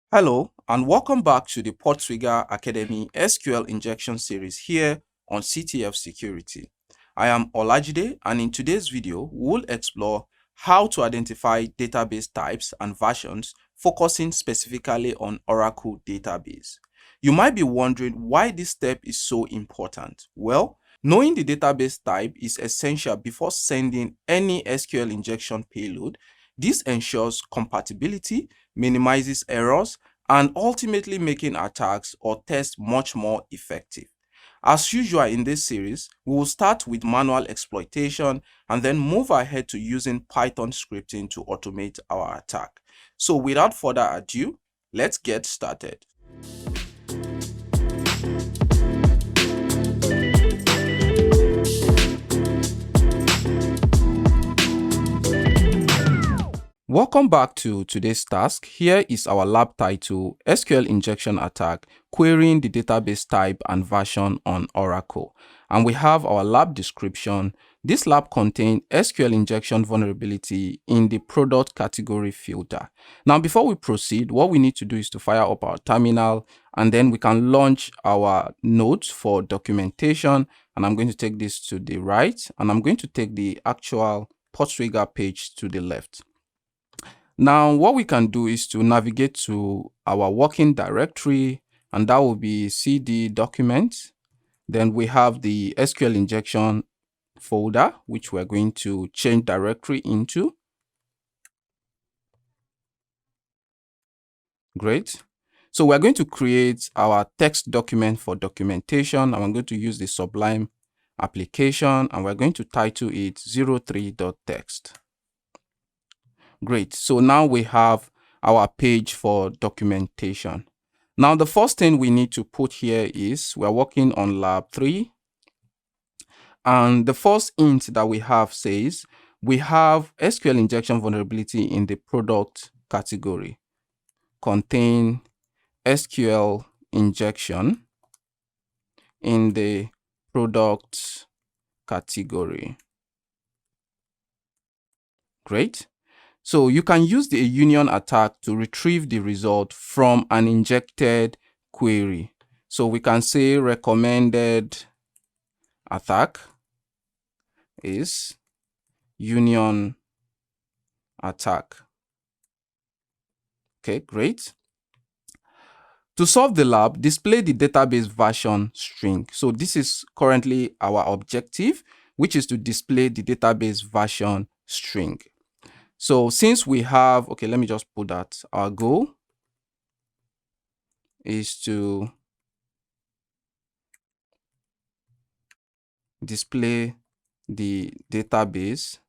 Hello and welcome back to the Portswigger Academy SQL Injection series here on CTF Security. I am Olajide, and in today's video we'll explore how to identify database types and versions, focusing specifically on Oracle database. You might be wondering why this step is so important. Well, knowing the database type is essential before sending any SQL injection payload. This ensures compatibility, minimizes errors, and ultimately making attacks or tests much more effective. As usual in this series, we will start with manual exploitation and then move ahead to using Python scripting to automate our attack. So without further ado, let's get started. Welcome back to today's task. Here is our lab title, SQL Injection Attack, Querying the Database Type and Version on Oracle. And we have our lab description. This lab contains SQL injection vulnerability in the product category filter. Now, before we proceed, what we need to do is to fire up our terminal, and then we can launch our notes for documentation. And I'm going to take this to the right, and I'm going to take the actual Portswigger page to the left. Now, what we can do is to navigate to our working directory, and that will be CD documents. Then we have the SQL injection folder, which we're going to change directory into. Great. So we're going to create our text document for documentation, and I'm going to use the Sublime application, and we're going to title it 03.text. Great. So now we have our page for documentation. Now, the first thing we need to put here is we're working on lab 3. And the first int that we have says we have SQL injection vulnerability in the product category. Contain SQL injection in the product category. Great. So you can use the union attack to retrieve the result from an injected query. So we can say recommended attack is union attack. Okay, great. To solve the lab, display the database version string. So this is currently our objective, which is to display the database version string. So since we have, okay, let me just put that. Our goal is to display the database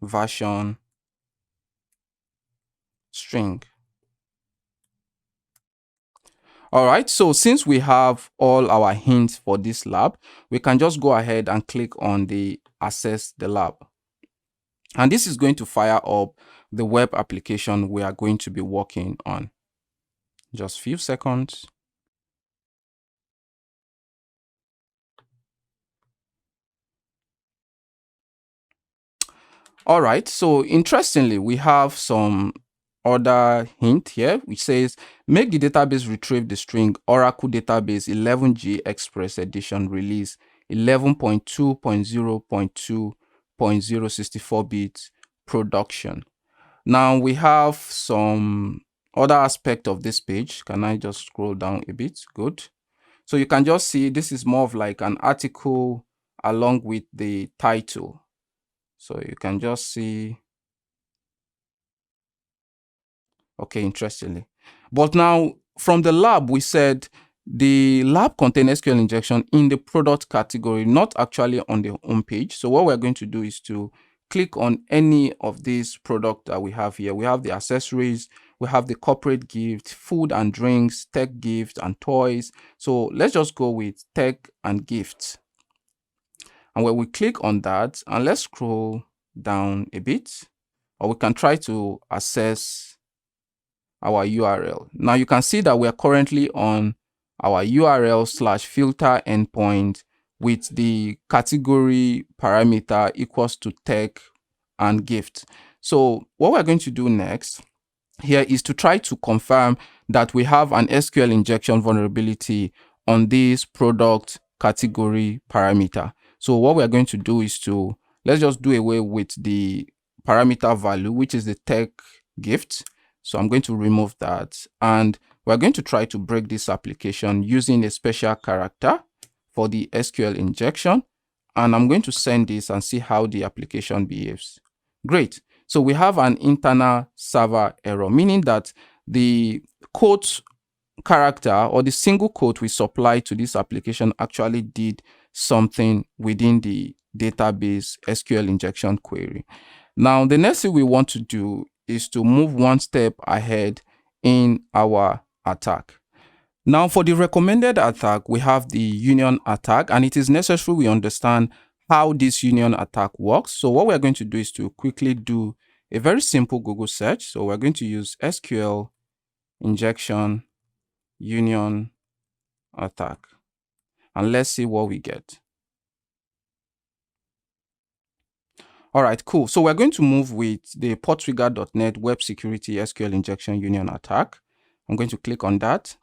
version string. All right, so since we have all our hints for this lab, we can just go ahead and click on the access the lab. And this is going to fire up the web application we are going to be working on. Just a few seconds. All right, so interestingly, we have some other hint here, which says make the database retrieve the string Oracle Database 11G Express Edition release 11.2.0.2.064-bit production. Now we have some other aspect of this page. Can I just scroll down a bit? Good. So you can just see this is more of like an article along with the title. So you can just see. Okay, interestingly. But now from the lab, we said the lab contains SQL injection in the product category, not actually on the home page. So what we're going to do is to click on any of these products that we have here. We have the accessories, we have the corporate gift, food and drinks, tech gifts, and toys. So let's just go with tech and gifts. And when we click on that, and let's scroll down a bit, or we can try to access our URL. Now you can see that we are currently on our URL/filter endpoint with the category parameter equals to tech and gift. So what we're going to do next here is to try to confirm that we have an SQL injection vulnerability on this product category parameter. So what we're going to do is to, let's just do away with the parameter value, which is the tech gift. So I'm going to remove that, and we're going to try to break this application using a special character for the SQL injection. And I'm going to send this and see how the application behaves. Great. So we have an internal server error, meaning that the quote character or the single quote we supply to this application actually did something within the database SQL injection query. Now, the next thing we want to do is to move one step ahead in our attack. Now, for the recommended attack, we have the union attack, and it is necessary we understand how this union attack works. So what we're going to do is to quickly do a very simple Google search. So we're going to use SQL injection union attack, and let's see what we get. All right, cool. So we're going to move with the porttrigger.net web security SQL injection union attack. I'm going to click on that.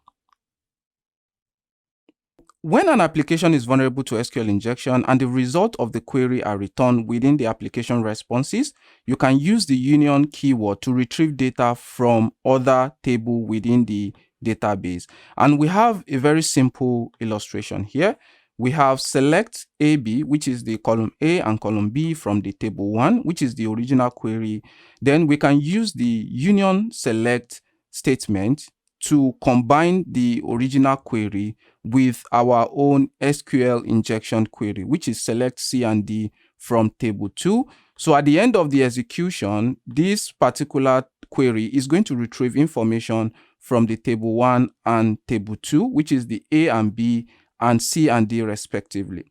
When an application is vulnerable to SQL injection and the result of the query are returned within the application responses, you can use the union keyword to retrieve data from other table within the database. And we have a very simple illustration here. We have select AB, which is the column A, and column B from the table 1, which is the original query. Then we can use the union select statement to combine the original query with our own SQL injection query, which is select C and D from table 2. So at the end of the execution, this particular query is going to retrieve information from the table 1 and table 2, which is the A and B and C and D respectively.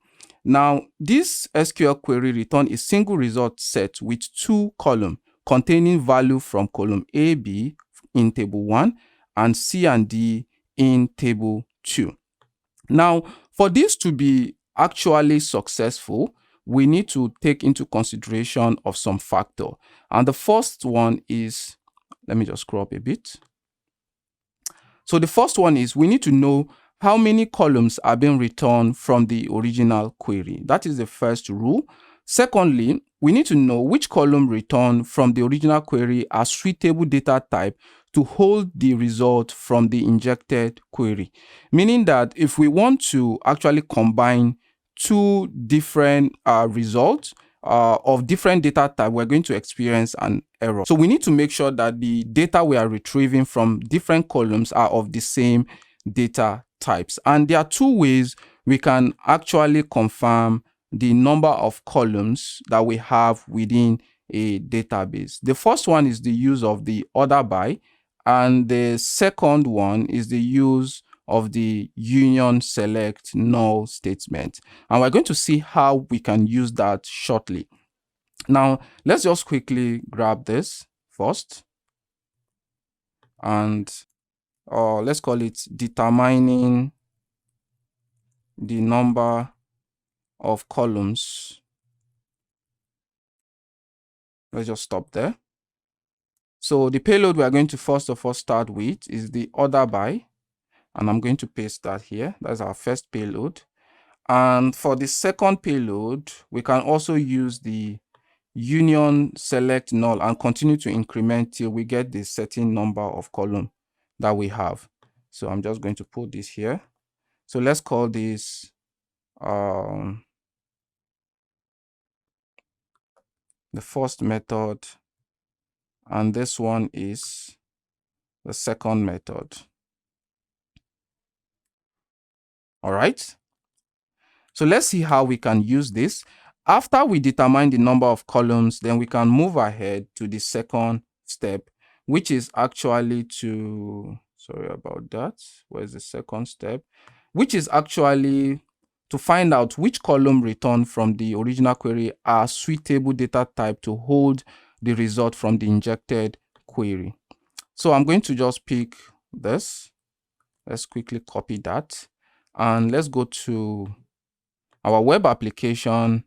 Now, this SQL query returns a single result set with 2 columns containing value from column A, B in table 1 and C and D in table 2. Now, for this to be actually successful, we need to take into consideration of some factor. And the first one is, let me just scroll up a bit. So the first one is we need to know how many columns are being returned from the original query. That is the first rule. Secondly, we need to know which column returned from the original query are suitable data type to hold the result from the injected query. Meaning that if we want to actually combine 2 different results of different data type, we're going to experience an error. So we need to make sure that the data we are retrieving from different columns are of the same data types. And there are 2 ways we can actually confirm the number of columns that we have within a database. The first one is the use of the order by, and the second one is the use of the union select null statement. And we're going to see how we can use that shortly. Now, let's just quickly grab this first. And let's call it determining the number of columns. Let's just stop there. So the payload we are going to first of all start with is the order by, and I'm going to paste that here. That's our first payload. And for the second payload, we can also use the union select null and continue to increment till we get the certain number of column that we have. So I'm just going to put this here. So let's call this the first method, and this one is the second method. All right. So let's see how we can use this. After we determine the number of columns, then we can move ahead to the second step, which is actually to, sorry about that. Where's the second step? Which is actually to find out which column returned from the original query are suitable data type to hold the result from the injected query. So I'm going to just pick this. Let's quickly copy that. And let's go to our web application,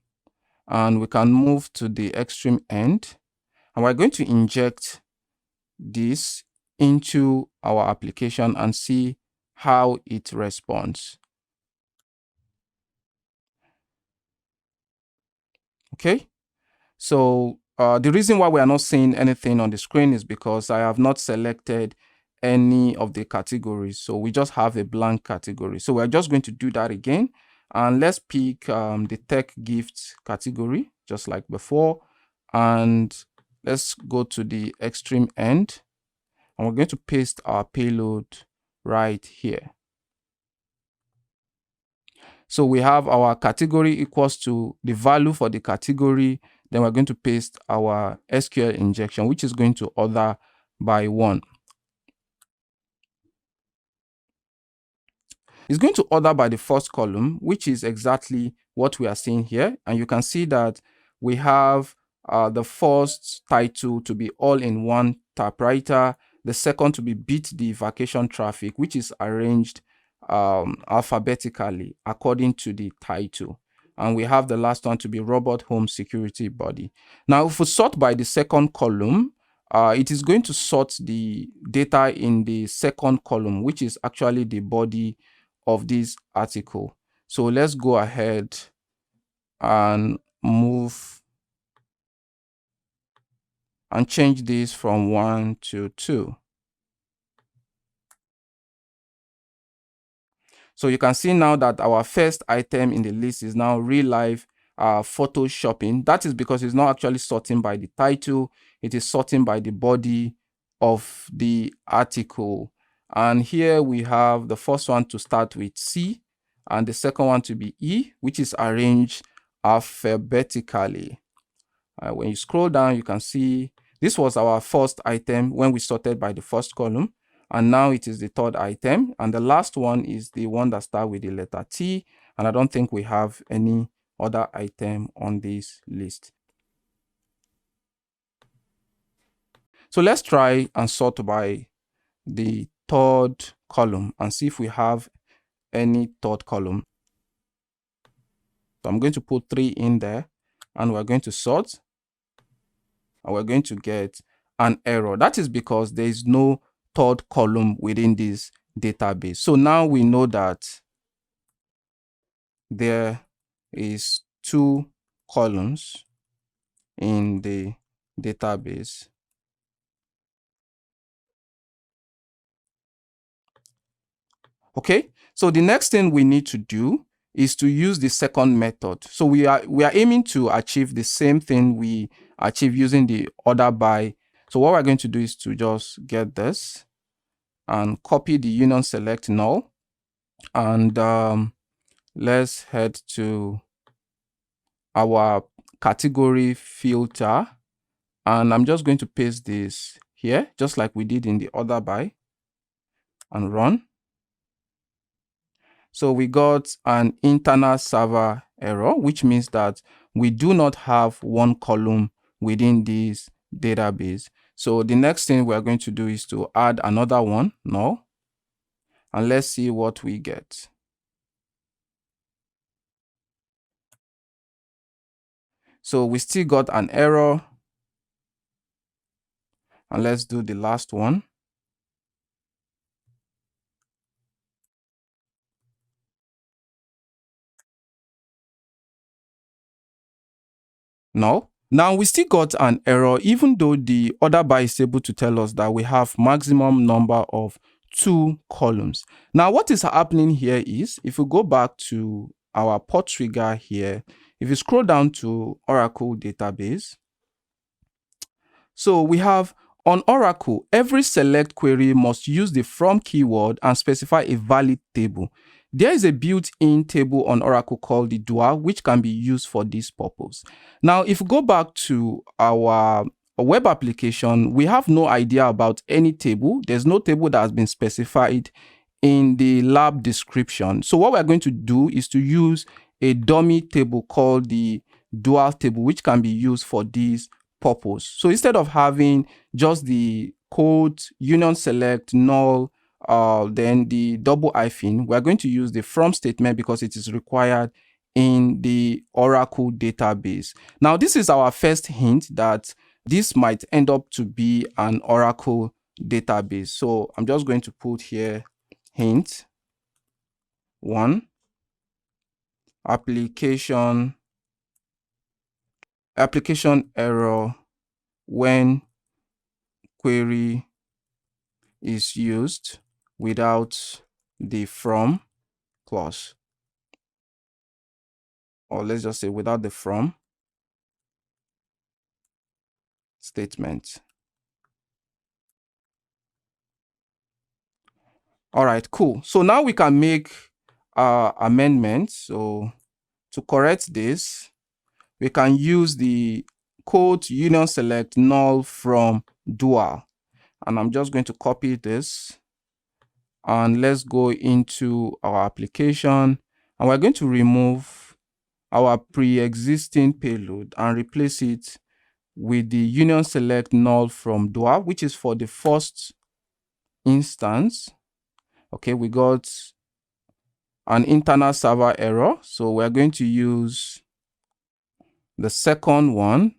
and we can move to the extreme end. And we're going to inject this into our application and see how it responds. Okay, so the reason why we are not seeing anything on the screen is because I have not selected any of the categories. So we just have a blank category. So we're just going to do that again. And let's pick the tech gifts category, just like before. And let's go to the extreme end. And we're going to paste our payload right here. So we have our category equals to the value for the category. Then we're going to paste our SQL injection, which is going to order by 1. It's going to order by the first column, which is exactly what we are seeing here. And you can see that we have the first title to be all in one typewriter, the second to be beat the vacation traffic, which is arranged alphabetically according to the title. And we have the last one to be robot home security body. Now, if we sort by the second column, it is going to sort the data in the second column, which is actually the body of this article. So let's go ahead and move and change this from 1 to 2. So you can see now that our first item in the list is now real life photo shopping. That is because it's not actually sorting by the title, it is sorting by the body of the article. And here we have the first one to start with C and the second one to be E, which is arranged alphabetically. When you scroll down, you can see this was our first item when we sorted by the first column. And now it is the third item. And the last one is the one that starts with the letter T. And I don't think we have any other item on this list. So let's try and sort by the third column and see if we have any third column. So I'm going to put 3 in there and we're going to sort. And we're going to get an error. That is because there is no third column within this database. So now we know that there is 2 columns in the database. Okay, so the next thing we need to do is to use the second method. So we are aiming to achieve the same thing we achieve using the order by. So what we're going to do is to just get this and copy the union select null, and let's head to our category filter, and I'm just going to paste this here just like we did in the order by and run. So we got an internal server error, which means that we do not have one column within this database. So the next thing we're going to do is to add another one null, and let's see what we get. So we still got an error, and let's do the last one. No. Now we still got an error, even though the order by is able to tell us that we have maximum number of 2 columns. Now what is happening here is, if we go back to our port trigger here, if you scroll down to Oracle database, so we have on Oracle, every select query must use the from keyword and specify a valid table. There is a built-in table on Oracle called the dual, which can be used for this purpose. Now, if we go back to our web application, we have no idea about any table. There's no table that has been specified in the lab description. So what we're going to do is to use a dummy table called the dual table, which can be used for this purpose. So instead of having just the code union select null, then the double hyphen, we're going to use the from statement because it is required in the Oracle database. Now, this is our first hint that this might end up to be an Oracle database. So I'm just going to put here hint 1 application error when query is used without the from clause, or let's just say without the from statement. All right, cool. So now we can make amendments. So to correct this, we can use the quote union select null from dual. And I'm just going to copy this. And let's go into our application. And we're going to remove our pre-existing payload and replace it with the union select null from dual, which is for the first instance. Okay, we got an internal server error. So we're going to use the second one.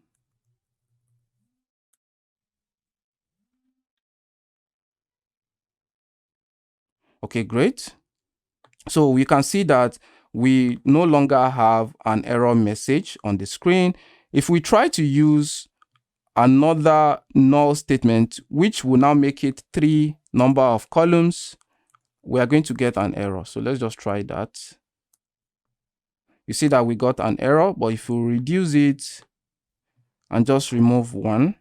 Okay, great. So we can see that we no longer have an error message on the screen. If we try to use another null statement, which will now make it 3 number of columns, we are going to get an error. So let's just try that. You see that we got an error, but if we reduce it and just remove 1,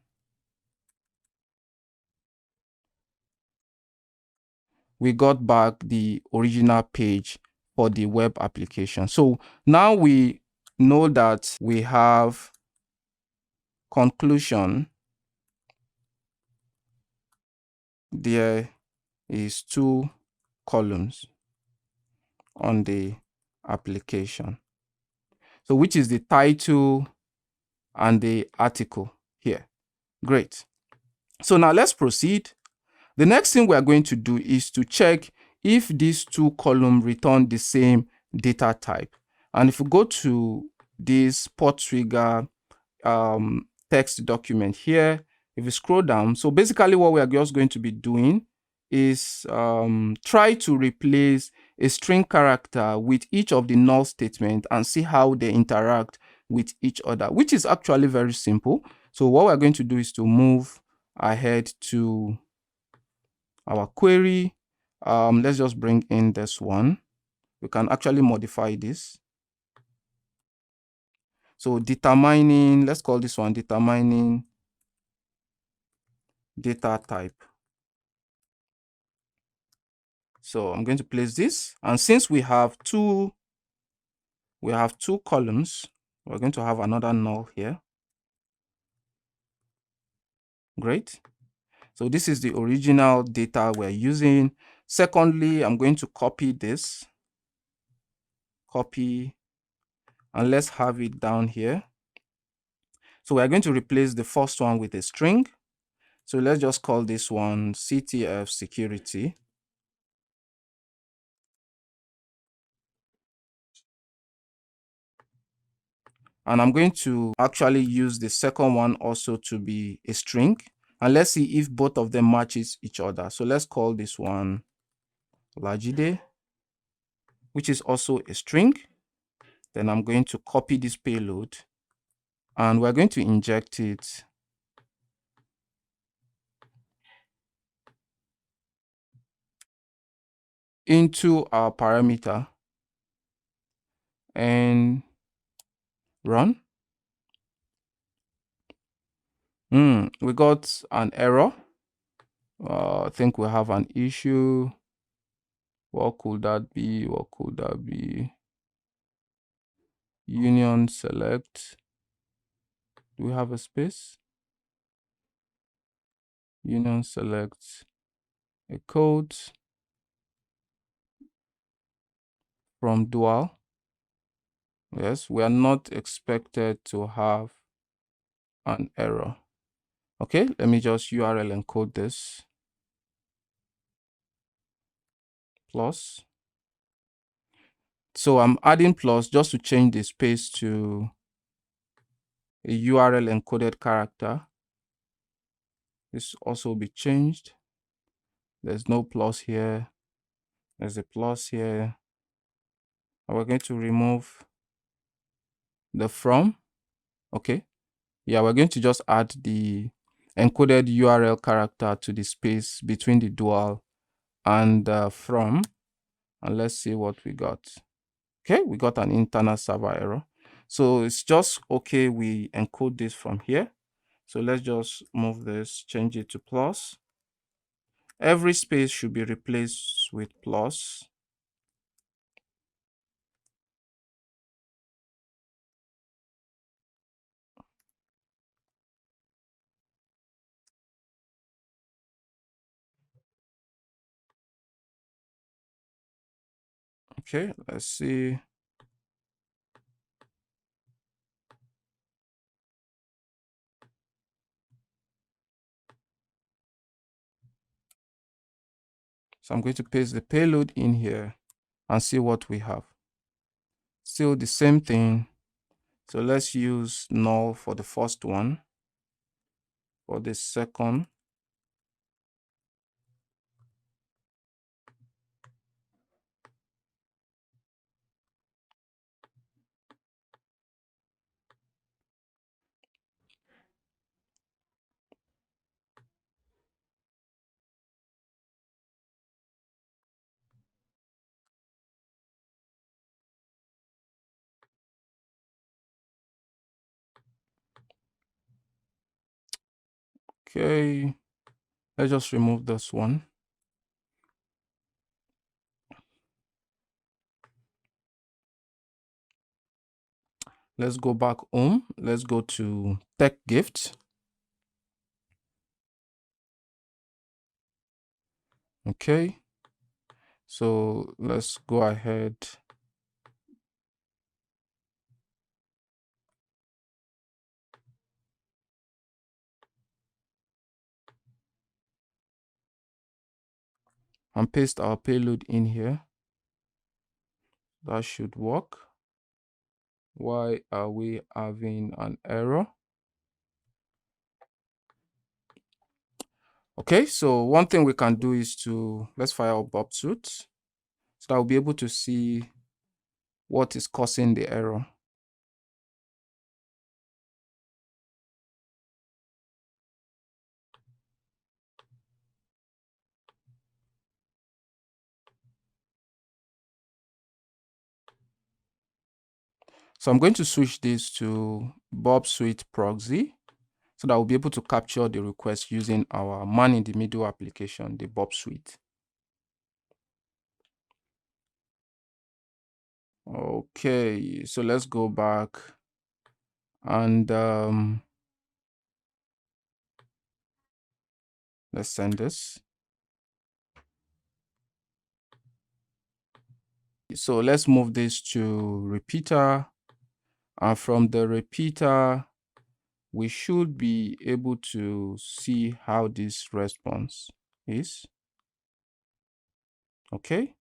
we got back the original page for the web application. So now we know that we have conclusion. There is 2 columns on the application. So which is the title and the article here. Great. So now let's proceed. The next thing we are going to do is to check if these 2 columns return the same data type. And if we go to this port trigger text document here, if you scroll down, so basically what we are just going to be doing is try to replace a string character with each of the null statements and see how they interact with each other, which is actually very simple. So what we're going to do is to move ahead to our query. Let's just bring in this one. We can actually modify this. So determining, let's call this one determining data type. So I'm going to place this, and since we have two columns, we're going to have another null here. Great. So this is the original data we're using. Secondly, I'm going to copy this. Copy, and let's have it down here. So we're going to replace the first one with a string. So let's just call this one CTF security. And I'm going to actually use the second one also to be a string. And let's see if both of them matches each other. So let's call this one Lajide, which is also a string. Then I'm going to copy this payload and we're going to inject it into our parameter and run. We got an error. I think we have an issue. What could that be? What could that be? Union select. Do we have a space? Union select a code from dual. Yes, we are not expected to have an error. Okay, let me just URL encode this. Plus. So I'm adding plus just to change the space to a URL encoded character. This also will be changed. There's no plus here. There's a plus here. And we're going to remove the from. Okay. Yeah, we're going to just add the encoded URL character to the space between the dual and from. And let's see what we got. Okay, we got an internal server error. So it's just okay, we encode this from here. So let's just move this, change it to plus. Every space should be replaced with plus. Okay, let's see. So I'm going to paste the payload in here and see what we have. Still the same thing. So let's use null for the first one. For the second, okay, let's just remove this one. Let's go back home. Let's go to tech gift. Okay, so let's go ahead. And paste our payload in here. That should work. Why are we having an error? Okay, so one thing we can do is to, let's fire up Burpsuite so that we'll be able to see what is causing the error. So I'm going to switch this to Burpsuite proxy so that we'll be able to capture the request using our man in the middle application, the Burpsuite. Okay, so let's go back and let's send this. So let's move this to repeater, and from the repeater we should be able to see how this response is. Okay.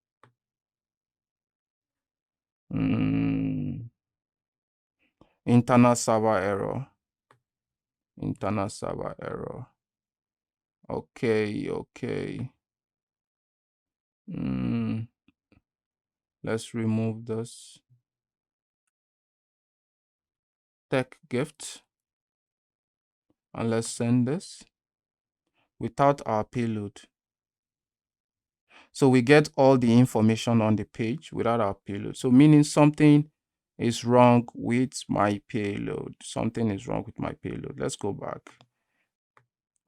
Internal server error. Internal server error. Okay. Let's remove this. Tech gift. And let's send this without our payload. So we get all the information on the page without our payload. So meaning something is wrong with my payload. Something is wrong with my payload. Let's go back.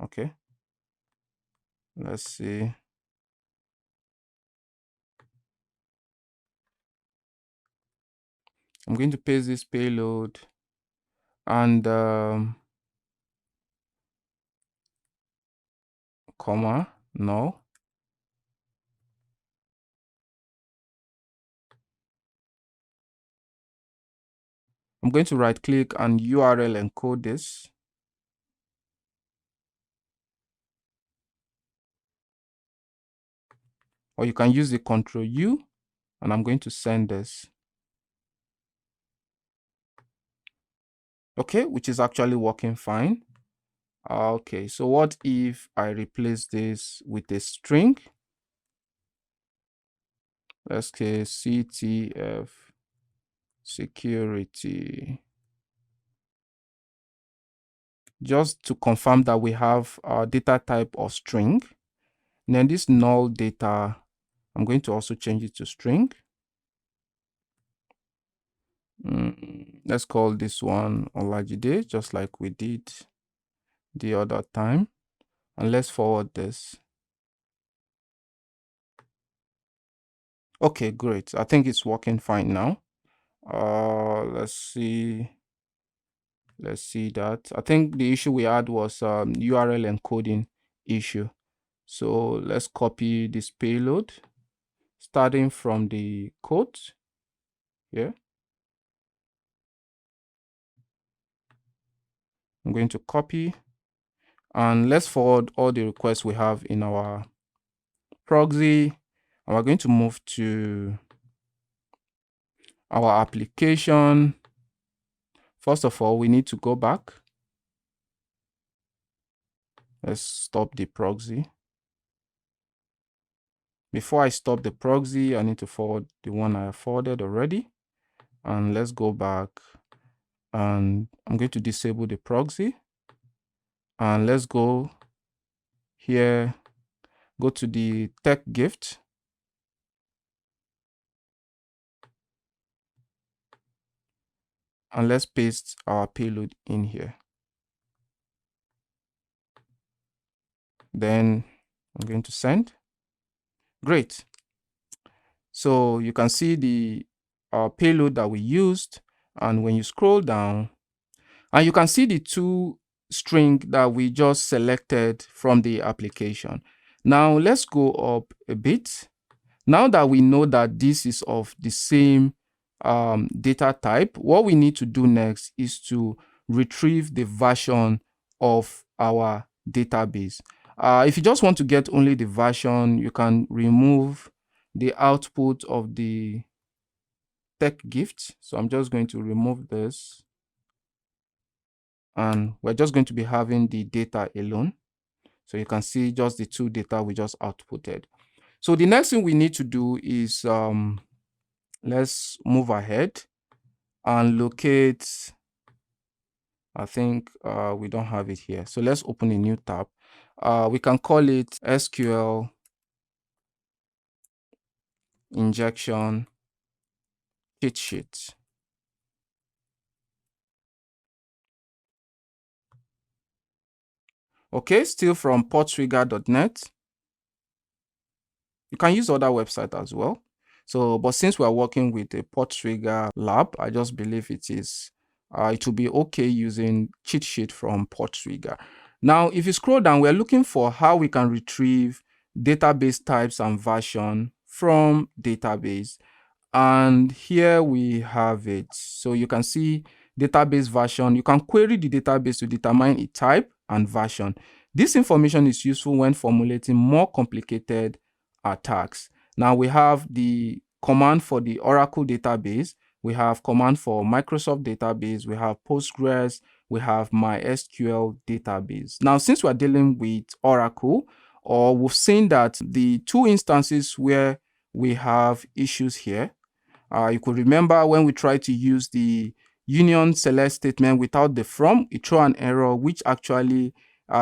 Okay. Let's see. I'm going to paste this payload and comma, no. I'm going to right click and URL encode this. Or you can use the Control U, and I'm going to send this. Okay, which is actually working fine. Okay, so what if I replace this with a string? Let's say CTF security, just to confirm that we have our data type of string. And then this null data, I'm going to also change it to string. Let's call this one Olajide, just like we did the other time. And let's forward this. Okay, great. I think it's working fine now. Let's see that. I think the issue we had was URL encoding issue. So let's copy this payload starting from the code here. I'm going to copy and let's forward all the requests we have in our proxy. And we're going to move to our application. First of all, we need to go back. Let's stop the proxy. Before I stop the proxy, I need to forward the one I have forwarded already. And let's go back and I'm going to disable the proxy. And let's go here, go to the tech gift. And let's paste our payload in here. Then I'm going to send. Great. So you can see the payload that we used. And when you scroll down, and you can see the two string that we just selected from the application. Now let's go up a bit. Now that we know that this is of the same data type, what we need to do next is to retrieve the version of our database. If you just want to get only the version, you can remove the output of the tech gift. So I'm just going to remove this. And we're just going to be having the data alone. So you can see just the two data we just outputted. So the next thing we need to do is let's move ahead and locate. I think we don't have it here. So let's open a new tab. We can call it SQL Injection cheat sheet. Okay, still from portrigger.net. You can use other websites as well. So, but since we are working with a Portrigger lab, I just believe it will be okay using cheat sheet from Portrigger. Now, if you scroll down, we're looking for how we can retrieve database types and version from database. And here we have it. So you can see database version. You can query the database to determine its type and version. This information is useful when formulating more complicated attacks. Now we have the command for the Oracle database. We have command for Microsoft database. We have Postgres. We have MySQL database. Now, since we're dealing with Oracle, or we've seen that the two instances where we have issues here, you could remember when we tried to use the union select statement without the from, it threw an error, which actually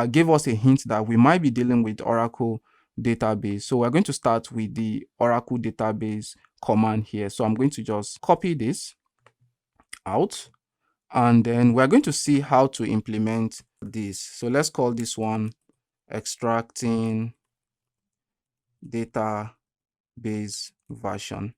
gave us a hint that we might be dealing with Oracle database. So we're going to start with the Oracle database command here. So I'm going to just copy this out, and then we're going to see how to implement this. So let's call this one extracting database version.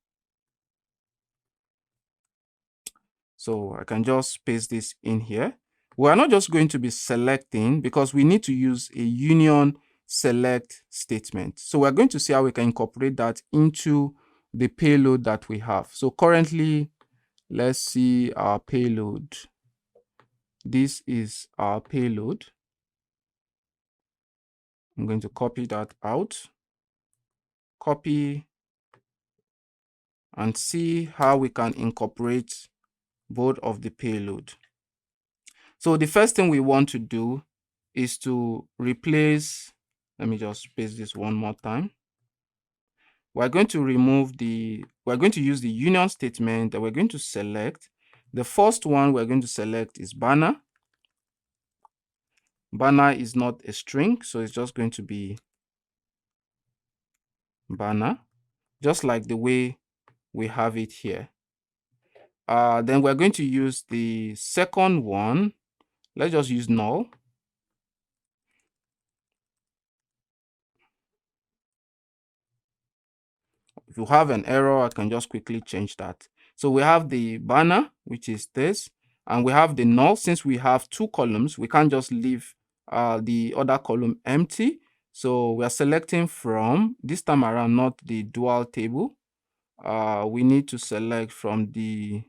So I can just paste this in here. We're not just going to be selecting because we need to use a union select statement. So we're going to see how we can incorporate that into the payload that we have. So currently, let's see our payload. This is our payload. I'm going to copy that out, copy, and see how we can incorporate both of the payload. So the first thing we want to do is to replace, let me just paste this one more time. We're going to we're going to use the union statement that we're going to select. The first one we're going to select is banner. Banner is not a string, so it's just going to be banner, just like the way we have it here. Then we're going to use the second one. Let's just use null. If you have an error, I can just quickly change that. So we have the banner, which is this, and we have the null. Since we have two columns, we can't just leave the other column empty. So we are selecting from, this time around, not the dual table. We need to select from the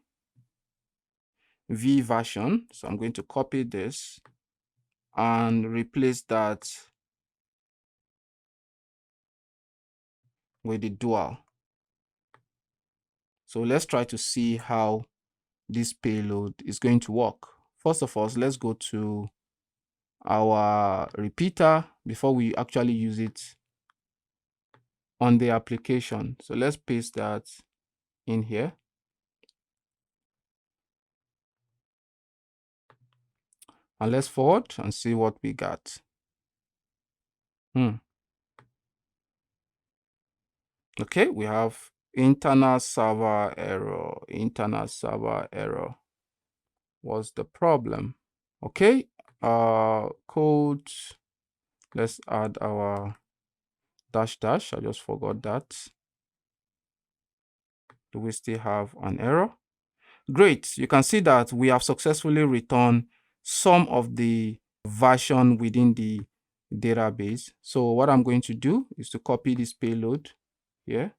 V version. So I'm going to copy this and replace that with the dual. So let's try to see how this payload is going to work. First of all, let's go to our repeater before we actually use it on the application. So let's paste that in here. And let's forward and see what we got. Okay, we have internal server error. Internal server error. What's the problem? Okay, code. Let's add our dash dash. I just forgot that. Do we still have an error? Great. You can see that we have successfully returned some of the version within the database. So what I'm going to do is to copy this payload here.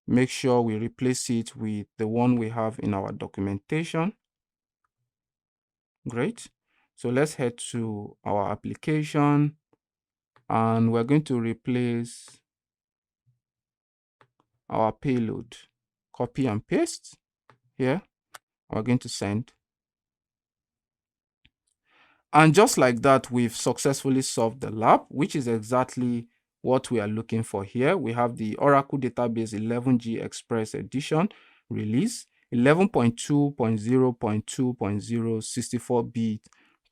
Make sure we replace it with the one we have in our documentation. Great. So let's head to our application and we're going to replace our payload. Copy and paste here. We're going to send. And just like that, we've successfully solved the lab, which is exactly what we are looking for here. We have the Oracle Database 11G Express Edition release, 11.2.0.2.0 64-bit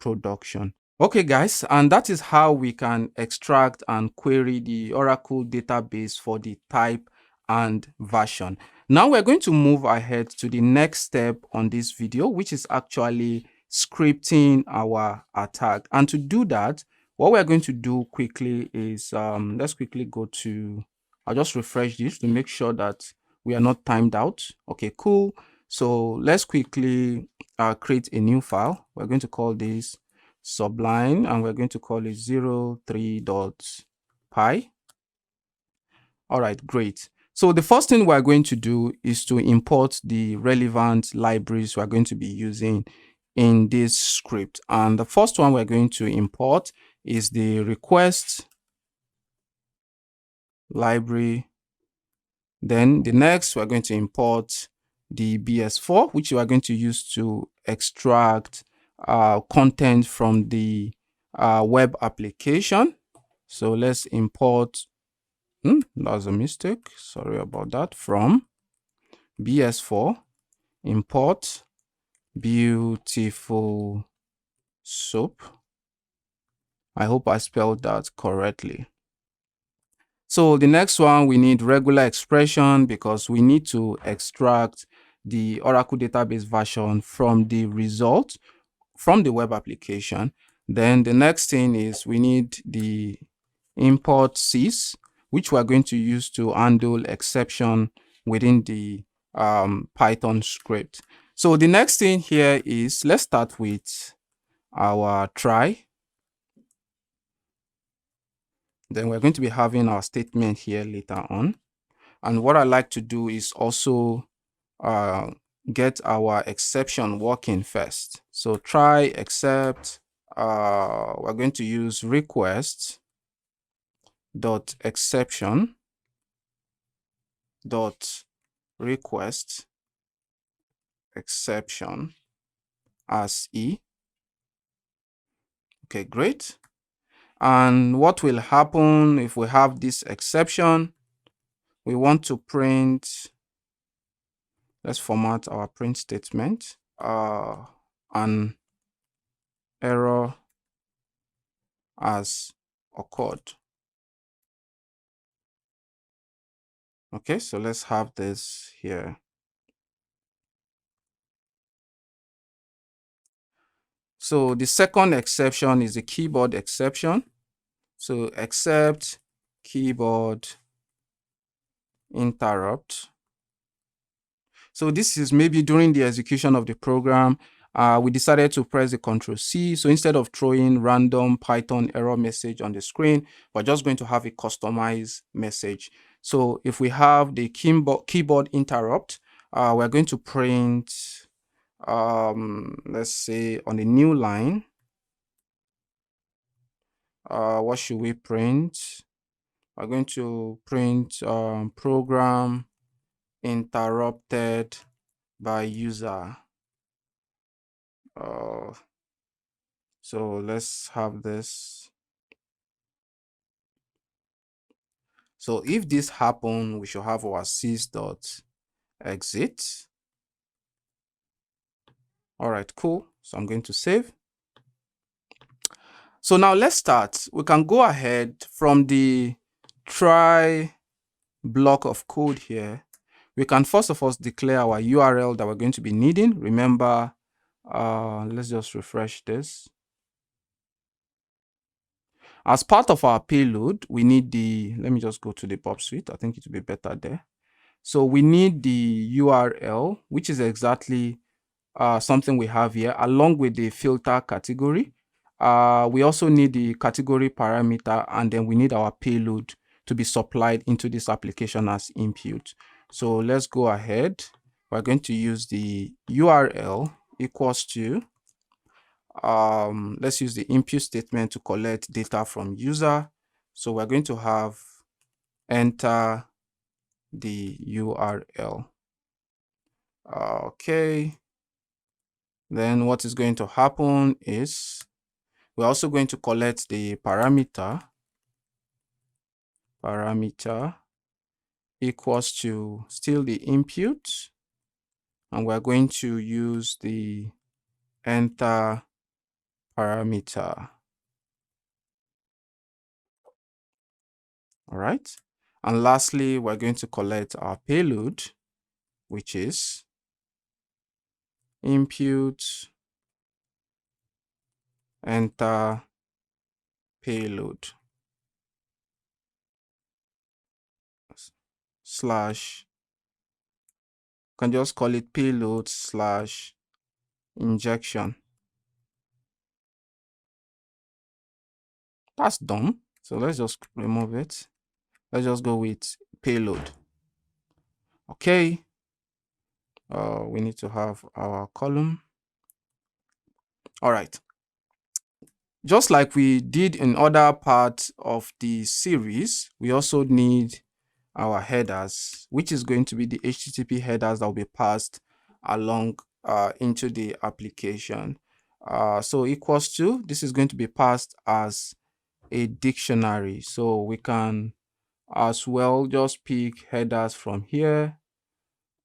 production. Okay, guys, and that is how we can extract and query the Oracle database for the type and version. Now we're going to move ahead to the next step on this video, which is actually scripting our attack. And to do that, what we're going to do quickly is, let's quickly go to, I'll just refresh this to make sure that we are not timed out. Okay, cool. So let's quickly create a new file. We're going to call this Sublime and we're going to call it 03.py. All right, great. So the first thing we're going to do is to import the relevant libraries we're going to be using in this script. And the first one we're going to import is the request library. Then the next we're going to import the BS4, which we are going to use to extract content from the web application. So let's import, that's a mistake, sorry about that, from BS4, import beautiful soup. I hope I spelled that correctly. So the next one, we need regular expression because we need to extract the Oracle database version from the result from the web application. Then the next thing is we need the import sys, which we're going to use to handle exception within the Python script. So the next thing here is, let's start with our try. Then we're going to be having our statement here later on. And what I like to do is also get our exception working first. So try except, we're going to use request dot exception dot request exception as e. Okay, great. And what will happen if we have this exception? We want to print, let's format our print statement, an error has occurred. Okay, so let's have this here. So the second exception is the keyboard exception. So except keyboard interrupt. So this is maybe during the execution of the program, we decided to press the Ctrl+C. So instead of throwing random Python error message on the screen, we're just going to have a customized message. So if we have the keyboard interrupt, we're going to print, let's say on the new line, what should we print? We're going to print program interrupted by user. So let's have this. So if this happen, we should have our sys.exit. All right, cool. So I'm going to save. So now let's start. We can go ahead from the try block of code here. We can first of all declare our URL that we're going to be needing. Remember, let's just refresh this. As part of our payload, we need the, let me just go to the Burpsuite. I think it will be better there. So we need the URL, which is exactly something we have here, along with the filter category. We also need the category parameter, and then we need our payload to be supplied into this application as input. So let's go ahead. We're going to use the URL equals to, let's use the input statement to collect data from user. So we're going to have enter the URL. Okay. Then what is going to happen is we're also going to collect the parameter equals to still the input, and we're going to use the enter parameter. All right. And lastly, we're going to collect our payload, which is input enter payload slash, can just call it payload slash injection. That's dumb. So let's just remove it. Let's just go with payload. Okay. We need to have our column. All right. Just like we did in other parts of the series, we also need our headers, which is going to be the HTTP headers that will be passed along into the application. So equals to, this is going to be passed as a dictionary. So we can as well just pick headers from here.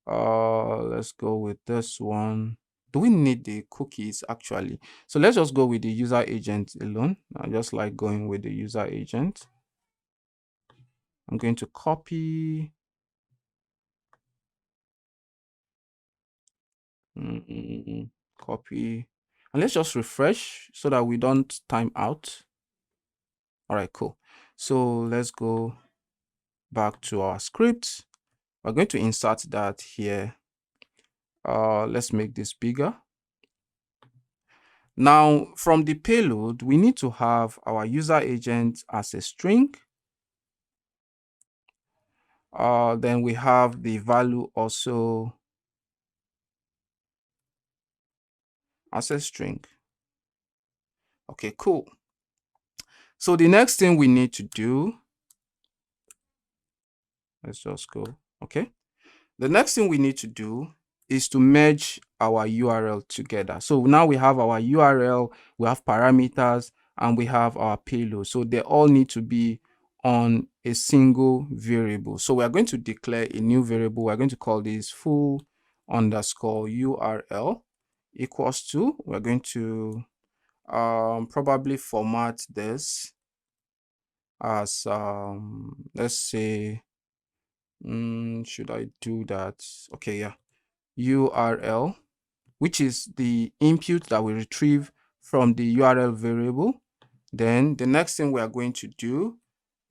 Let's go with this one. Do we need the cookies actually? So let's just go with the user agent alone. I just like going with the user agent. I'm going to copy. Copy. And let's just refresh so that we don't time out. All right, cool. So let's go back to our script. We're going to insert that here. Let's make this bigger. Now, from the payload, we need to have our user agent as a string. Then we have the value also as a string. Okay, cool. So the next thing we need to do, let's just go. Okay. The next thing we need to do is to merge our URL together. So now we have our URL, we have parameters, and we have our payload. So they all need to be on a single variable. So we are going to declare a new variable. We're going to call this full underscore URL equals to, we're going to probably format this as let's say, should I do that? Okay, yeah, URL, which is the input that we retrieve from the URL variable. Then the next thing we are going to do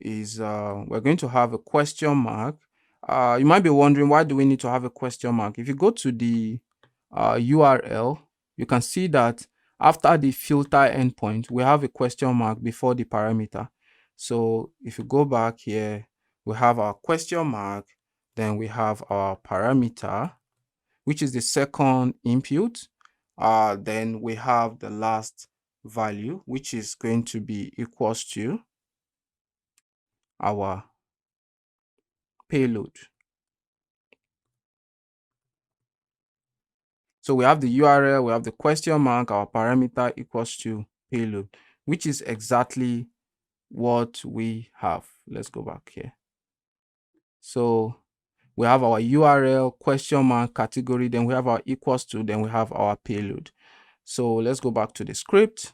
is we're going to have a question mark. You might be wondering, why do we need to have a question mark? If you go to the URL, you can see that after the filter endpoint, we have a question mark before the parameter. So if you go back here, we have our question mark, then we have our parameter, which is the second input. Then we have the last value, which is going to be equals to our payload. So we have the URL, we have the question mark, our parameter equals to payload, which is exactly what we have. Let's go back here. So we have our URL, question mark, category, then we have our equals to, then we have our payload. So let's go back to the script.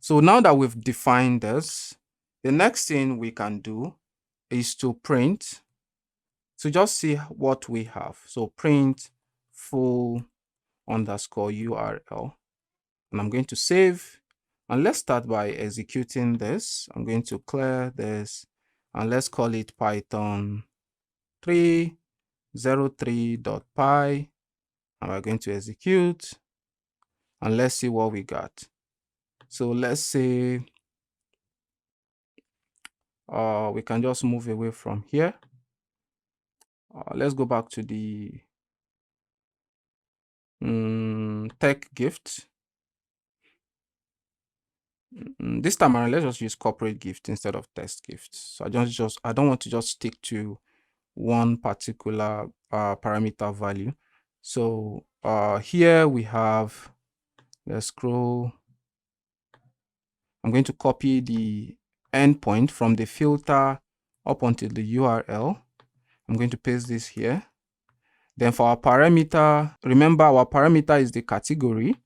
So now that we've defined this, the next thing we can do is to print. So just see what we have. So print full underscore URL. And I'm going to save. And let's start by executing this. I'm going to clear this and let's call it Python 303.py. And we're going to execute. And let's see what we got. So let's say we can just move away from here. Let's go back to the tech gift. This time around, let's just use corporate gift instead of test gift. So I don't want to just stick to one particular parameter value. So here we have, let's scroll. I'm going to copy the endpoint from the filter up until the URL. I'm going to paste this here. Then for our parameter, remember our parameter is the category.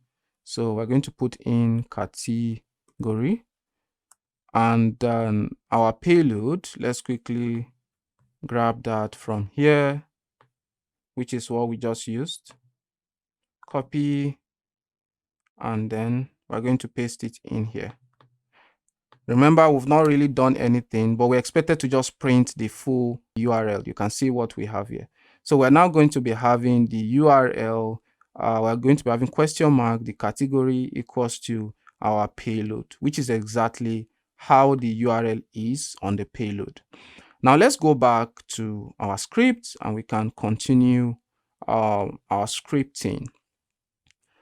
So we're going to put in category. And then our payload, let's quickly grab that from here, which is what we just used. Copy, and then we're going to paste it in here. Remember, we've not really done anything, but we expected to just print the full URL. You can see what we have here. So we're now going to be having the URL. We're going to be having question mark, the category equals to our payload, which is exactly how the URL is on the payload. Now let's go back to our script and we can continue our scripting.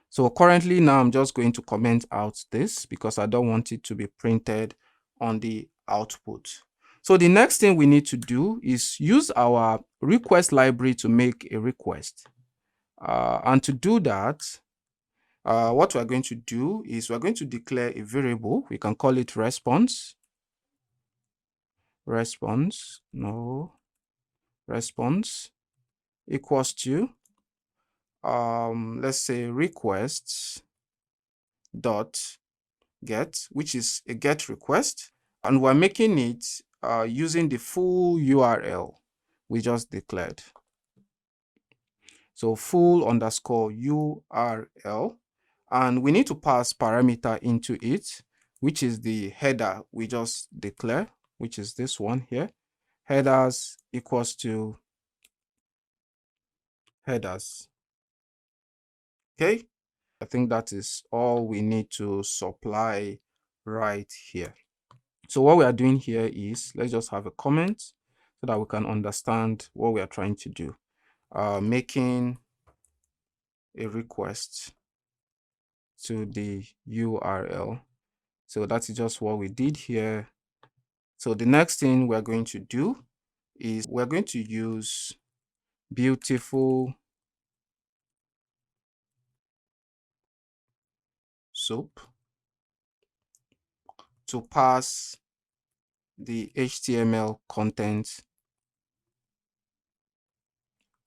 So currently now I'm just going to comment out this because I don't want it to be printed on the output. So the next thing we need to do is use our request library to make a request. And to do that, what we're going to do is we're going to declare a variable. We can call it response. Response equals to let's say requests dot get, which is a get request, and we're making it using the full URL we just declared. So full underscore URL, and we need to pass parameter into it, which is the header we just declared, which is this one here. Headers equals to headers. Okay, I think that is all we need to supply right here. So what we are doing here is, let's just have a comment so that we can understand what we are trying to do. Making a request to the URL. So that's just what we did here. So the next thing we're going to do is we're going to use beautiful soup. to pass the HTML content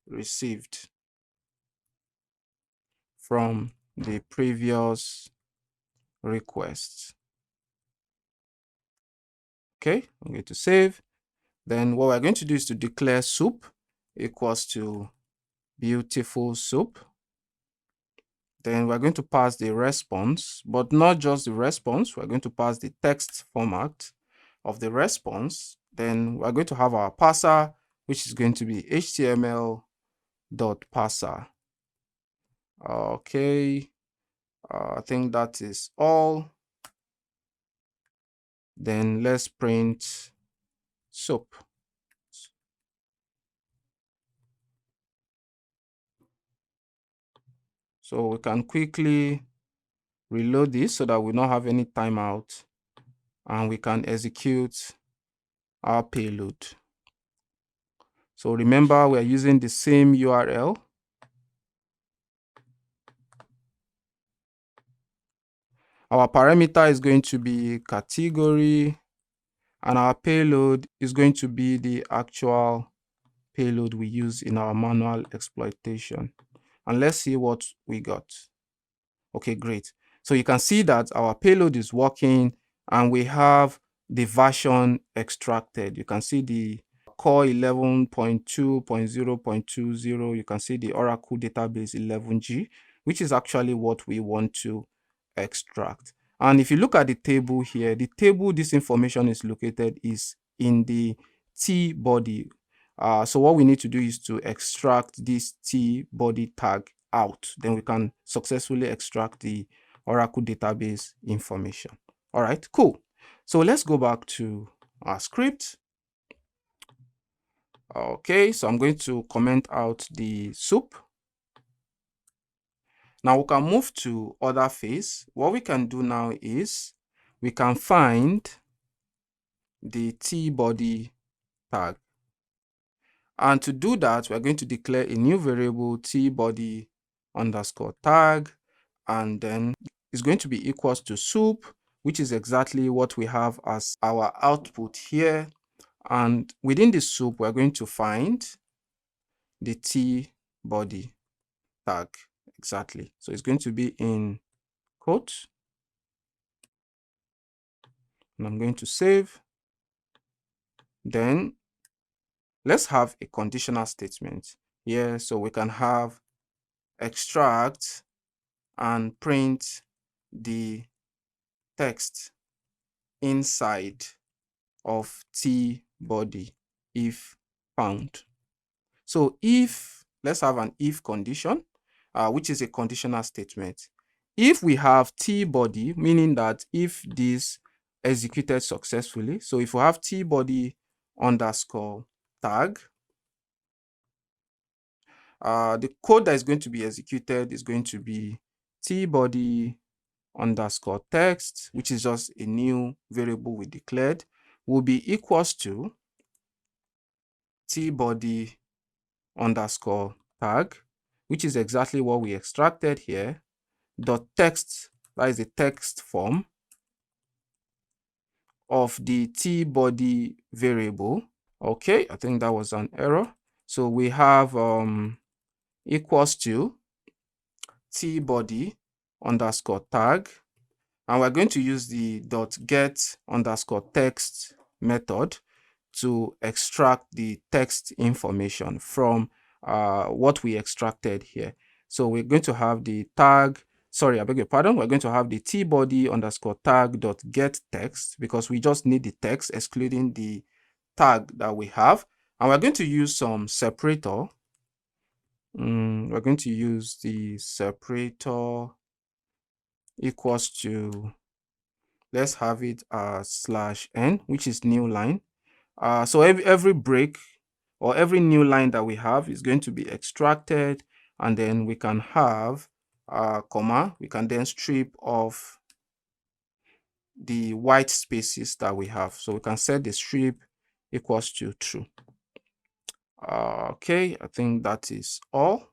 received from the previous request. Okay, I'm going to save. Then what we're going to do is to declare soup equals to beautiful soup. Then we're going to pass the response, but not just the response. We're going to pass the text format of the response. Then we're going to have our parser, which is going to be html.parser. Okay, I think that is all. Then let's print soup. So we can quickly reload this so that we don't have any timeout, and we can execute our payload. So remember, we're using the same URL. Our parameter is going to be category, and our payload is going to be the actual payload we use in our manual exploitation. And let's see what we got. Okay, great. So you can see that our payload is working and we have the version extracted. You can see the core 11.2.0.20. You can see the Oracle database 11G, which is actually what we want to extract. And if you look at the table here, the table this information is located is in the T body. So what we need to do is to extract this T body tag out. Then we can successfully extract the Oracle database information. All right, cool. So let's go back to our script. Okay, so I'm going to comment out the soup. Now we can move to other phase. What we can do now is we can find the T body tag. And to do that, we're going to declare a new variable T body underscore tag, and then it's going to be equals to soup, which is exactly what we have as our output here. And within the soup, we're going to find the T body tag exactly. So it's going to be in quotes. And I'm going to save. Then let's have a conditional statement here. So we can have extract and print the text inside of T body if found. So if, let's have an if condition, which is a conditional statement. If we have T body, meaning that if this executed successfully, so if we have T body underscore tag, the code that is going to be executed is going to be T body underscore text, which is just a new variable we declared, will be equals to T body underscore tag, which is exactly what we extracted here, dot text, that is the text form of the T body variable. Okay, I think that was an error. So we have equals to T body underscore tag, and we're going to use the dot get underscore text method to extract the text information from what we extracted here. So we're going to have the tag, sorry, I beg your pardon, we're going to have the tbody underscore tag dot get text, because we just need the text excluding the tag that we have. And we're going to use some separator. We're going to use the separator equals to, let's have it /n, which is new line. So every break or every new line that we have is going to be extracted, and then we can have comma. We can then strip off the white spaces that we have. So we can set the strip equals to true. Okay, I think that is all.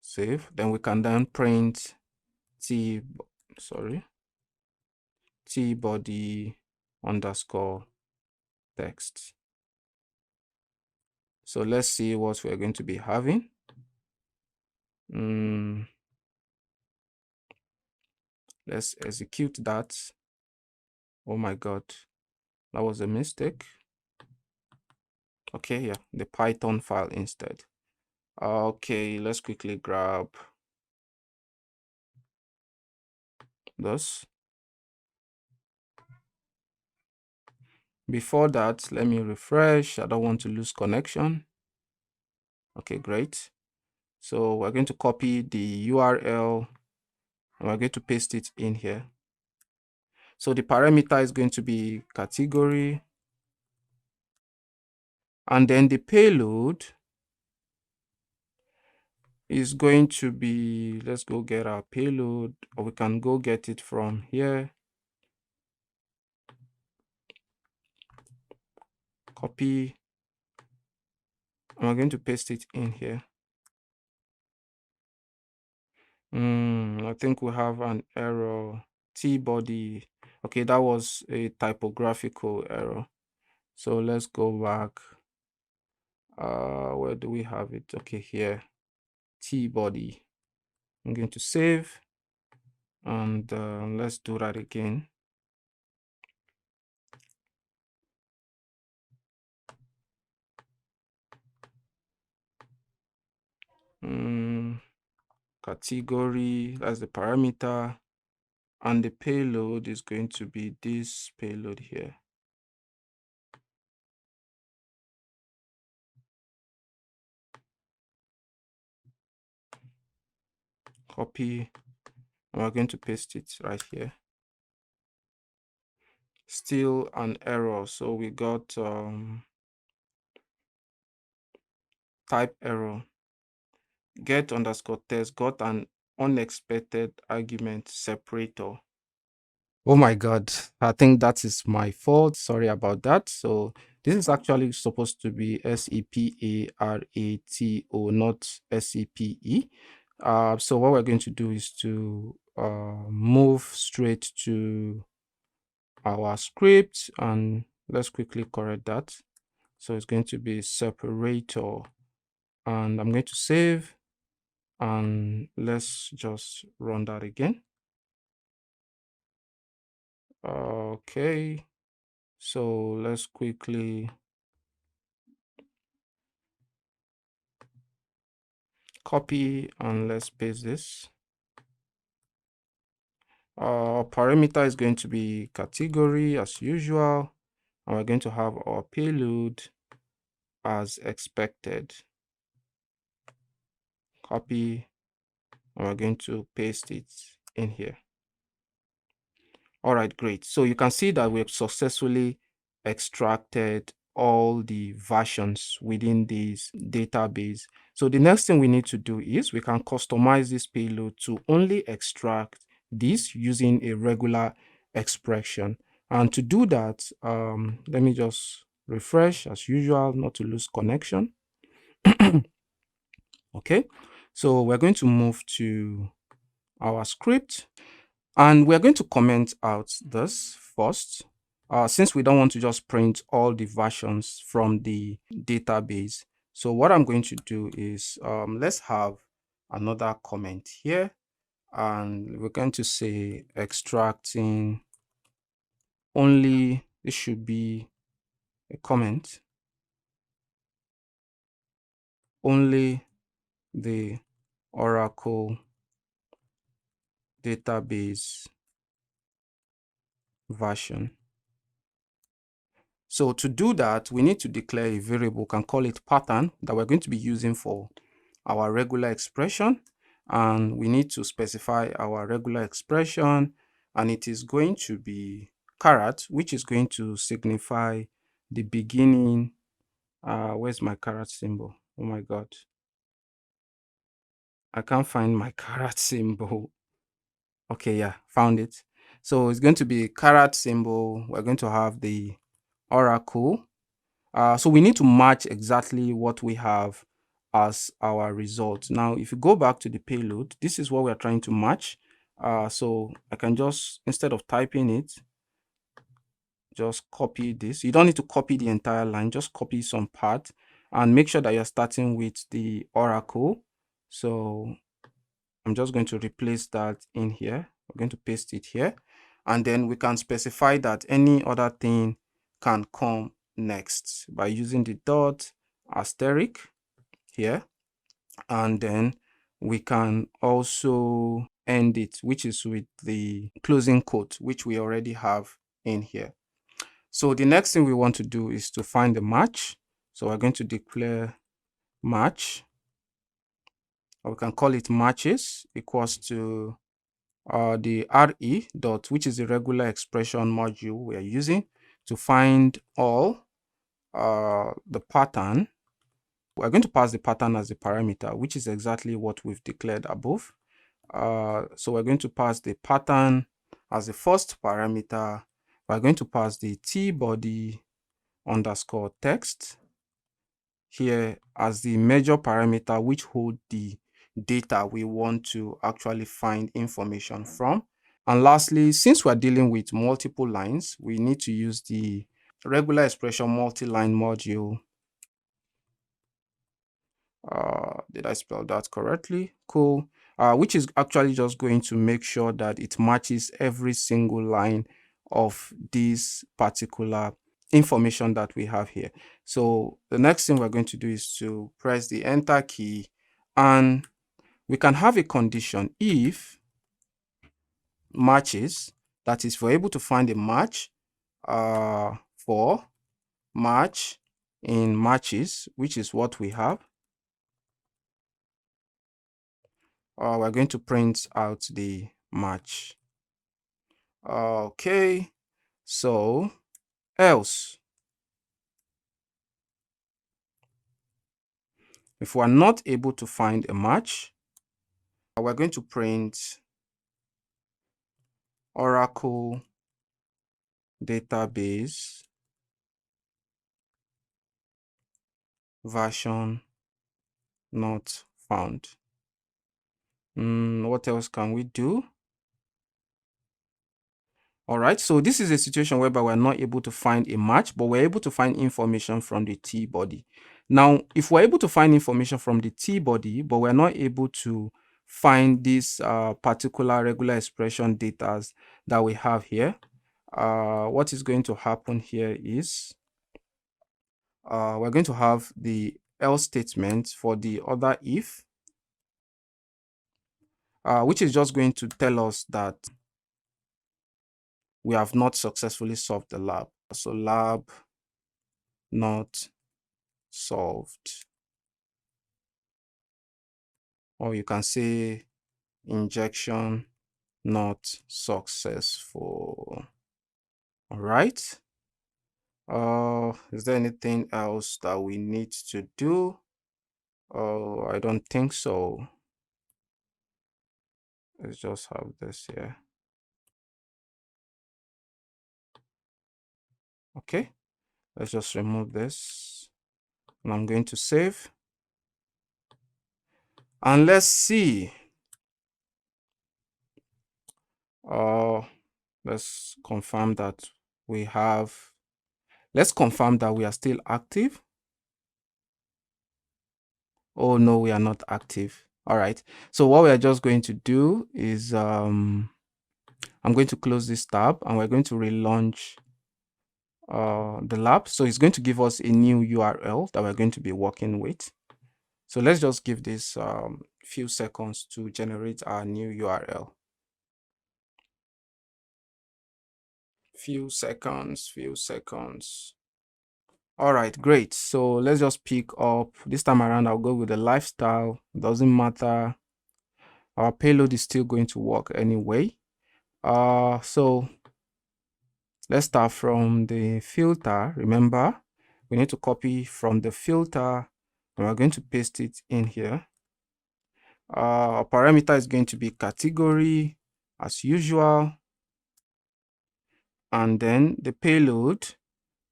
Save. Then we can then print sorry. tbody underscore text. So let's see what we're going to be having. Let's execute that. Oh my god, that was a mistake. Okay, yeah, the Python file instead. Okay, let's quickly grab this. Before that, let me refresh. I don't want to lose connection. Okay, great. So we're going to copy the URL and we're going to paste it in here. So the parameter is going to be category, and then the payload is going to be, let's go get our payload, or we can go get it from here. Copy, and we're going to paste it in here. I think we have an error. T-body. Okay, that was a typographical error. So let's go back. Where do we have it? Okay, here. T-body. I'm going to save, and let's do that again. Category, that's the parameter, and the payload is going to be this payload here. Copy, and we're going to paste it right here. Still an error, so we got type error. Get underscore test got an unexpected argument separator. Oh my god, I think that is my fault. Sorry about that. So this is actually supposed to be SEPARATO, not SEPE. So what we're going to do is to move straight to our script, and let's quickly correct that. So it's going to be separator, and I'm going to save, and let's just run that again. Okay, so let's quickly copy and let's paste this. Our parameter is going to be category as usual, and we're going to have our payload as expected. Copy, and we're going to paste it in here. All right, great. So you can see that we've successfully extracted all the versions within this database. So the next thing we need to do is we can customize this payload to only extract this using a regular expression. And to do that, let me just refresh as usual, not to lose connection. Okay, so we're going to move to our script, and we're going to comment out this first, since we don't want to just print all the versions from the database. So what I'm going to do is, let's have another comment here, and we're going to say extracting only, this should be a comment, only the Oracle database version. So to do that, we need to declare a variable, we can call it pattern, that we're going to be using for our regular expression. And we need to specify our regular expression, and it is going to be caret, which is going to signify the beginning. Where's my caret symbol? Oh my god, I can't find my caret symbol. Okay, yeah, found it. So it's going to be caret symbol. We're going to have the Oracle. So we need to match exactly what we have as our result. Now, if you go back to the payload, this is what we're trying to match. So I can just, instead of typing it, just copy this. You don't need to copy the entire line, just copy some part and make sure that you're starting with the oracle. So I'm just going to replace that in here. We're going to paste it here, and then we can specify that any other thing can come next by using the dot asterisk here, and then we can also end it, which is with the closing quote, which we already have in here. So the next thing we want to do is to find the match. So we're going to declare match, or we can call it matches equals to the RE dot, which is the regular expression module we are using to find all the pattern. We're going to pass the pattern as a parameter, which is exactly what we've declared above. So we're going to pass the pattern as the first parameter. We're going to pass the tbody underscore text here as the major parameter, which hold the data we want to actually find information from. And lastly, since we're dealing with multiple lines, we need to use the regular expression multi-line module. Did I spell that correctly? Cool. Which is actually just going to make sure that it matches every single line of this particular information that we have here. So the next thing we're going to do is to press the enter key, and we can have a condition if matches, that is, if we're able to find a match for match in matches, which is what we have. We're going to print out the match. Okay, so else, if we're not able to find a match, we're going to print Oracle database version not found. What else can we do? All right, so this is a situation whereby we're not able to find a match, but we're able to find information from the tbody. Now, if we're able to find information from the tbody, but we're not able to find this particular regular expression data that we have here, what is going to happen here is we're going to have the else statement for the other if, which is just going to tell us that we have not successfully solved the lab. So lab not solved, or you can say injection not successful. All right. Is there anything else that we need to do? Oh, I don't think so. Let's just have this here. Okay, let's just remove this, and I'm going to save, and let's see. Let's confirm that we have, let's confirm that we are still active. Oh no, we are not active. All right, so what we are just going to do is I'm going to close this tab, and we're going to relaunch the lab. So it's going to give us a new URL that we're going to be working with. So let's just give this few seconds to generate our new URL. Few seconds. All right, great. So let's just pick up. This time around, I'll go with the lifestyle. Doesn't matter. Our payload is still going to work anyway. So let's start from the filter. Remember, we need to copy from the filter, and we're going to paste it in here. Our parameter is going to be category as usual, and then the payload.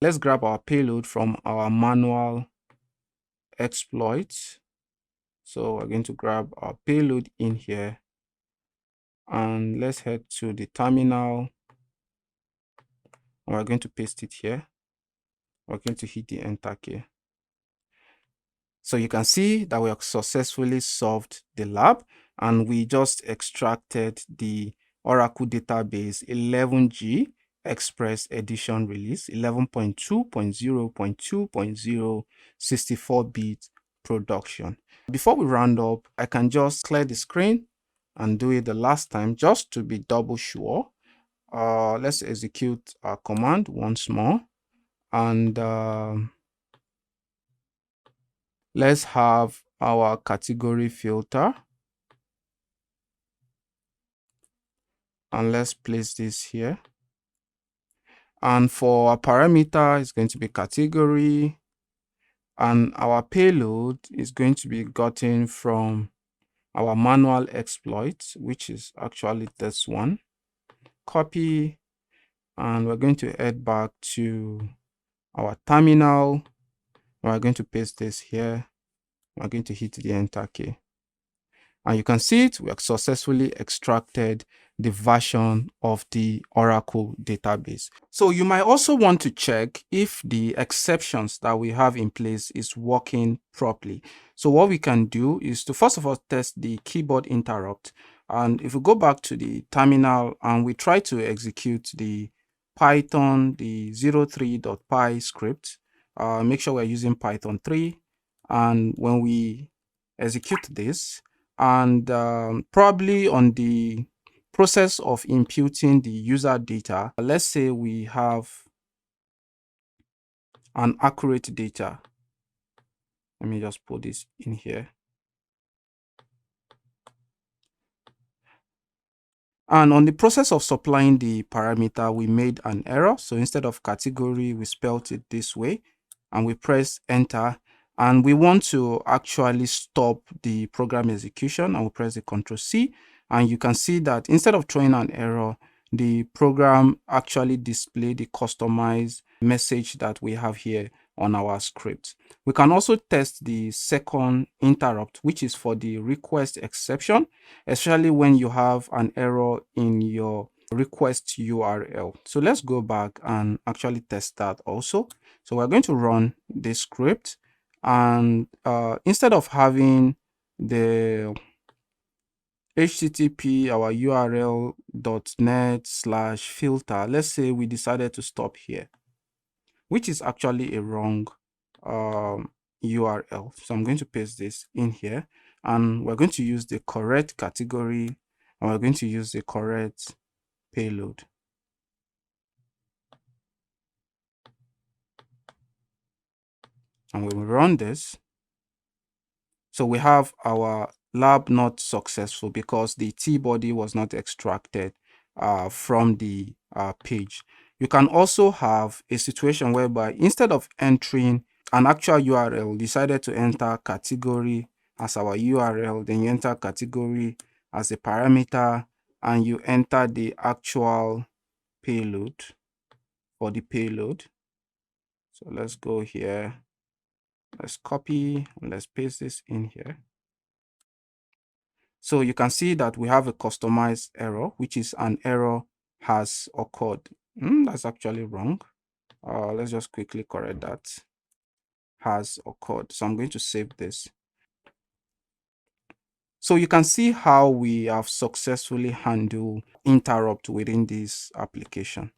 Let's grab our payload from our manual exploits. So we're going to grab our payload in here, and let's head to the terminal. and we're going to paste it here. We're going to hit the enter key. So you can see that we have successfully solved the lab, and we just extracted the Oracle database 11G Express Edition release 11.2.0.2.0 64-bit production. Before we round up, I can just clear the screen and do it the last time just to be double sure. Let's execute our command once more, and let's have our category filter, and let's place this here. And for our parameter, it's going to be category, and our payload is going to be gotten from our manual exploit, which is actually this one. Copy, and we're going to head back to our terminal. We're going to paste this here. We're going to hit the enter key. And you can see it, we have successfully extracted the version of the Oracle database. So you might also want to check if the exceptions that we have in place is working properly. So what we can do is to first of all test the keyboard interrupt. And if we go back to the terminal and we try to execute the Python, the 03.py script, make sure we're using Python 3. And when we execute this, and probably on the process of imputing the user data, let's say we have an accurate data. Let me just put this in here. And on the process of supplying the parameter, we made an error. So instead of category, we spelled it this way, and we press enter. And we want to actually stop the program execution, and we press the Ctrl C. And you can see that instead of throwing an error, the program actually displayed the customized message that we have here on our script. We can also test the second interrupt, which is for the request exception, especially when you have an error in your request URL. So let's go back and actually test that also. So we're going to run this script, and instead of having the HTTP, our url.net/filter, let's say we decided to stop here, which is actually a wrong URL. So I'm going to paste this in here, and we're going to use the correct category, and we're going to use the correct payload. And when we run this, so we have our lab not successful because the T-body was not extracted from the page. You can also have a situation whereby instead of entering an actual URL, decided to enter category as our URL, then you enter category as a parameter, and you enter the actual payload for the payload. So let's go here, let's copy, and let's paste this in here. So you can see that we have a customized error, which is an error has occurred. That's actually wrong. Let's just quickly correct that. Has occurred. So I'm going to save this. So you can see how we have successfully handled interrupt within this application.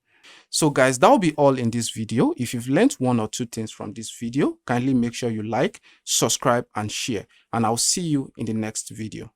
So guys, that will be all in this video. If you've learned one or two things from this video, kindly make sure you like, subscribe, and share. And I'll see you in the next video.